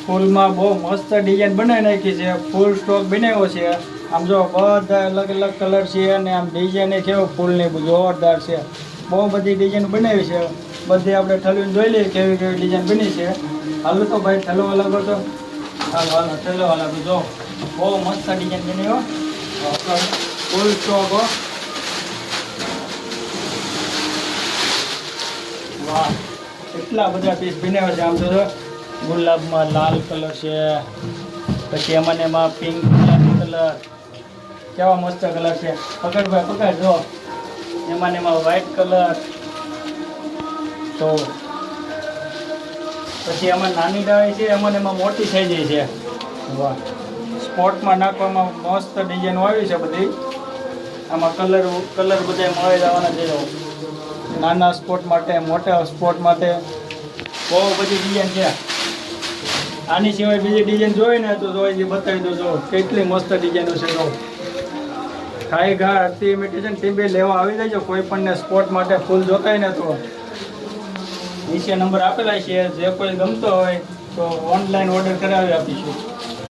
ફૂલમાં બહુ મસ્ત ડિઝાઇન બનાવી નાખી છે, ફૂલ સ્ટોક બનાવ્યો છે। આમ જો બધા અલગ અલગ કલર છે અને આમ ડિઝાઇન કેવું ફૂલની જોરદાર છે, બહુ બધી ડિઝાઇન બનાવી છે। બધી આપણે ઠલવીને જોઈ લઈએ કેવી કેવી ડિઝાઇન બની છે। હાલો તો ભાઈ ઠલવા લાગો તો હાલો હાલો ઠલવા લાગો, જો બહુ મસ્ત ડિઝાઇન બની હો, ફૂલ સ્ટોક હો। વાહ કેટલા બધા પીસ બનાવ્યા છે। આમ તો ગુલાબમાં લાલ કલર છે, પછી એમાં પિંક કલર, કેવા મસ્ત કલર છે। પકડભાઈ પકડ, જો એમાં વ્હાઈટ કલર, તો પછી એમાં નાની ડાળી છે, એમાં મોટી થઈ જાય છે। વાહ સ્પોર્ટમાં નાખવામાં મસ્ત ડિઝાઇન આવી છે બધી। આમાં કલર બધા મળી જવાના છે, નાના સ્પોર્ટ માટે, મોટા સ્પોર્ટ માટે બહુ બધી ડિઝાઇન છે। આની સિવાય બીજી ડિઝાઇન જોઈ ને તો જોઈ બતાવી દો, જો કેટલી મસ્ત ડિઝાઇનો છે। જો ખાઈ ઘા અડધી મીઠી છે ને ટીબી લેવા આવી જાય, કોઈ પણ સ્પોર્ટ માટે ફૂલ જોતાય ને તો નીચે નંબર આપેલા છે, જે કોઈ ગમતો હોય તો ઓનલાઈન ઓર્ડર કરાવી આપીશું।